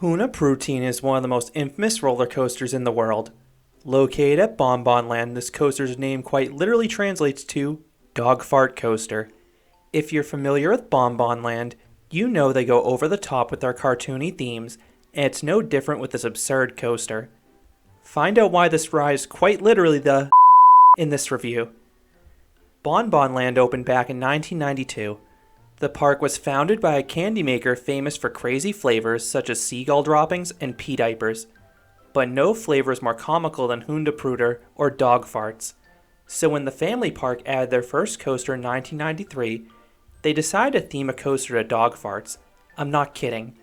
Hundeprutten is one of the most infamous roller coasters in the world. Located at BonBon Land, this coaster's name quite literally translates to Dog Fart Coaster. If you're familiar with BonBon Land, you know they go over the top with their cartoony themes, and it's no different with this absurd coaster. Find out why this ride is quite literally the in this review. BonBon Land opened back in 1992. The park was founded by a candy maker famous for crazy flavors such as seagull droppings and pee diapers. But no flavor is more comical than Hundeprutter or dog farts. So when the family park added their first coaster in 1993, they decided to theme a coaster to dog farts. I'm not kidding.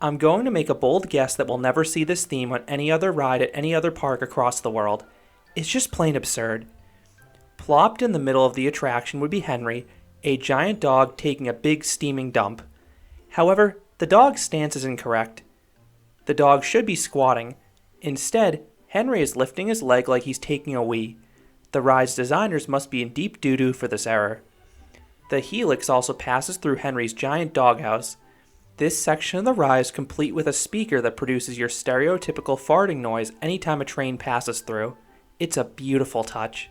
I'm going to make a bold guess that we'll never see this theme on any other ride at any other park across the world. It's just plain absurd. Plopped in the middle of the attraction would be Henry, a giant dog taking a big steaming dump. However, the dog's stance is incorrect. The dog should be squatting. Instead, Henry is lifting his leg like he's taking a wee. The ride's designers must be in deep doo-doo for this error. The helix also passes through Henry's giant doghouse. This section of the ride is complete with a speaker that produces your stereotypical farting noise anytime a train passes through. It's a beautiful touch.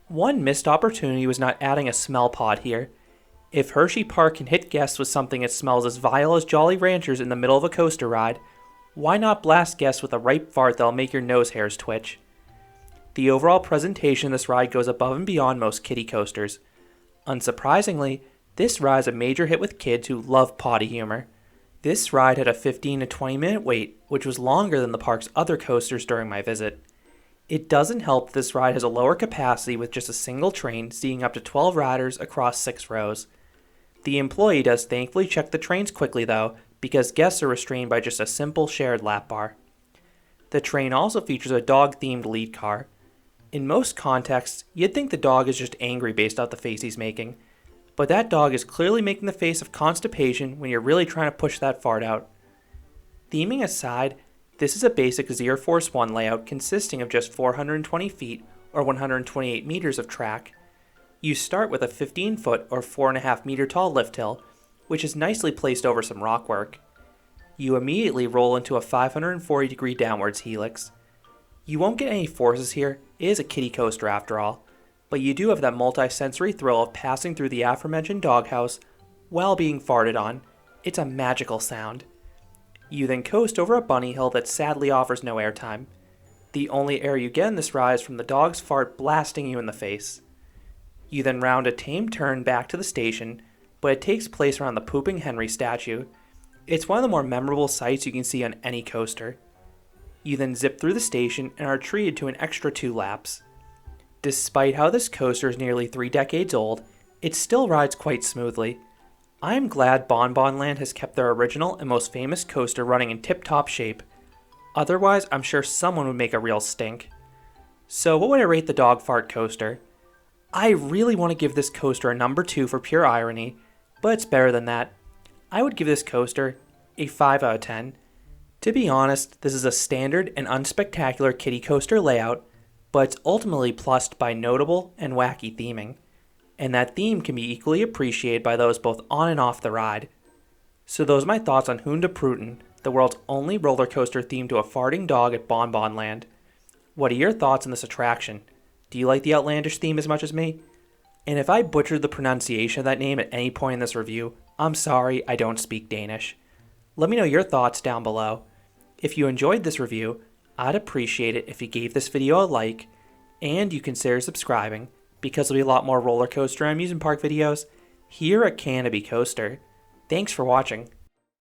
One missed opportunity was not adding a smell pod here. If Hershey Park can hit guests with something that smells as vile as Jolly Ranchers in the middle of a coaster ride, why not blast guests with a ripe fart that'll make your nose hairs twitch? The overall presentation of this ride goes above and beyond most kiddie coasters. Unsurprisingly, this ride is a major hit with kids who love potty humor. This ride had a 15 to 20 minute wait, which was longer than the park's other coasters during my visit. It doesn't help that this ride has a lower capacity with just a single train seating up to 12 riders across 6 rows. The employee does thankfully check the trains quickly though, because guests are restrained by just a simple shared lap bar. The train also features a dog-themed lead car. In most contexts, you'd think the dog is just angry based off the face he's making, but that dog is clearly making the face of constipation when you're really trying to push that fart out. Theming aside, this is a basic Zierer Force 1 layout consisting of just 420 feet or 128 meters of track. You start with a 15-foot or 4.5 meter tall lift hill, which is nicely placed over some rockwork. You immediately roll into a 540-degree downwards helix. You won't get any forces here, it is a kiddie coaster after all, but you do have that multi-sensory thrill of passing through the aforementioned doghouse while being farted on. It's a magical sound. You then coast over a bunny hill that sadly offers no airtime. The only air you get in this ride is from the dog's fart blasting you in the face. You then round a tame turn back to the station, but it takes place around the pooping Henry statue. It's one of the more memorable sights you can see on any coaster. You then zip through the station and are treated to an extra 2 laps. Despite how this coaster is nearly 3 decades old, it still rides quite smoothly. I am glad BonBon Land has kept their original and most famous coaster running in tip-top shape. Otherwise, I'm sure someone would make a real stink. So what would I rate the dog fart coaster? I really want to give this coaster a number 2 for pure irony, but it's better than that. I would give this coaster a 5 out of 10. To be honest, this is a standard and unspectacular kiddie coaster layout, but it's ultimately plussed by notable and wacky theming. And that theme can be equally appreciated by those both on and off the ride. So those are my thoughts on Hundeprutten, the world's only roller coaster themed to a farting dog at BonBon Land. What are your thoughts on this attraction? Do you like the outlandish theme as much as me? And if I butchered the pronunciation of that name at any point in this review, I'm sorry, I don't speak Danish. Let me know your thoughts down below. If you enjoyed this review, I'd appreciate it if you gave this video a like, and you consider subscribing, because there'll be a lot more roller coaster and amusement park videos here at Kiddie Coaster. Thanks for watching.